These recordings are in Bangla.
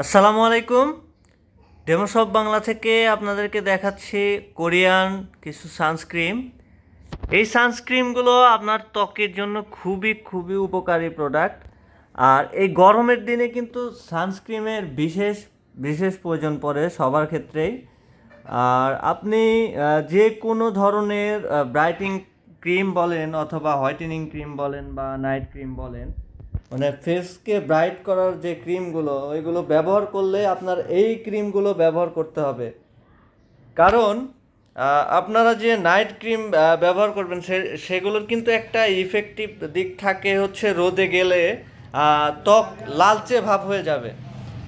আসসালামু আলাইকুম। ডেমোশপ বাংলা থেকে আপনাদেরকে দেখাচ্ছি কোরিয়ান কিছু সানস্ক্রিন। এই সানস্ক্রিনগুলো আপনার ত্বকের জন্য খুবই খুবই উপকারী প্রোডাক্ট। আর এই গরমের দিনে কিন্তু সানস্ক্রিনের বিশেষ বিশেষ প্রয়োজন পড়ে সবার ক্ষেত্রেই। আর আপনি যে কোনো ধরনের ব্রাইটিং ক্রিম বলেন অথবা হোয়াইটেনিং ক্রিম বলেন বা নাইট ক্রিম বলেন, মানে ফেসকে ব্রাইট করার যে ক্রিমগুলো ওইগুলো ব্যবহার করলে আপনার এই ক্রিমগুলো ব্যবহার করতে হবে। কারণ আপনারা যে নাইট ক্রিম ব্যবহার করবেন সেগুলোর কিন্তু একটা ইফেক্টিভ দিক থাকে, হচ্ছে রোদে গেলে ত্বক লালচে ভাব হয়ে যাবে।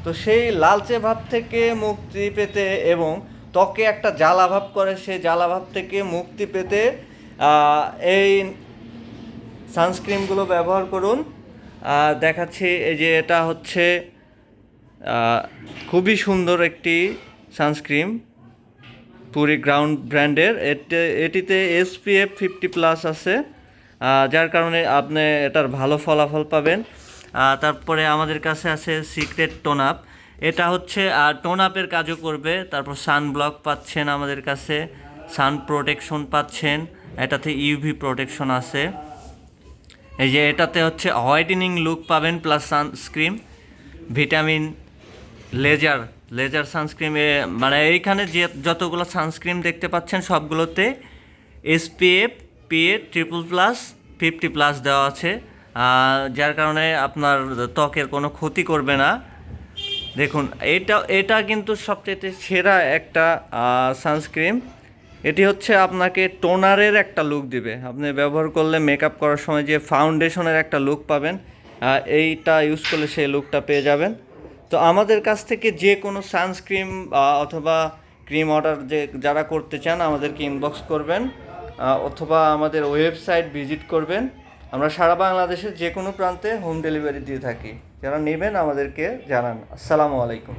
তো সেই লালচে ভাব থেকে মুক্তি পেতে এবং ত্বকে একটা জ্বালা ভাব করে, সেই জ্বালা ভাব থেকে মুক্তি পেতে এই সানস্ক্রিনগুলো ব্যবহার করুন। দেখাচ্ছি, এই যে এটা হচ্ছে খুবই সুন্দর একটি সানস্ক্রিন, পুরি গ্রাউন্ড ব্র্যান্ডের। এটিতে SPF 50+ আছে, যার কারণে আপনি এটার ভালো ফলাফল পাবেন। তারপরে আমাদের কাছে আছে সিক্রেট টোন আপ। এটা হচ্ছে টোন আপের কাজও করবে। তারপর সানব্লক পাচ্ছেন আমাদের কাছে, সান প্রোটেকশন পাচ্ছেন, এটাতে UV প্রোটেকশন আছে। এই যে এটাতে হচ্ছে হোয়াইটেনিং লুক পাবেন plus sunscreen, vitamin laser laser সানস্ক্রিনে, মানে এইখানে যে যতগুলো সানস্ক্রিন দেখতে পাচ্ছেন সবগুলোতে SPF PA +++ 50+ দেওয়া আছে, যার কারণে আপনার ত্বকের কোনো ক্ষতি করবে না। দেখুন, এটা কিন্তু সবচেয়ে সেরা একটা সানস্ক্রিন। এটি হচ্ছে আপনাকে টোনারের একটা লুক দিবে। আপনি ব্যবহার করলে মেকআপ করার সময় যে ফাউন্ডেশনের একটা লুক পাবেন, এইটা ইউজ করলে সেই লুকটা পেয়ে যাবেন। তো আমাদের কাছ থেকে যে কোনো সানস্ক্রিন অথবা ক্রিম অর্ডার যারা করতে চান আমাদেরকে ইনবক্স করবেন, অথবা আমাদের ওয়েবসাইট ভিজিট করবেন। আমরা সারা বাংলাদেশের যে কোনো প্রান্তে হোম ডেলিভারি দিয়ে থাকি। যারা নেবেন আমাদেরকে জানান। আসসালামু আলাইকুম।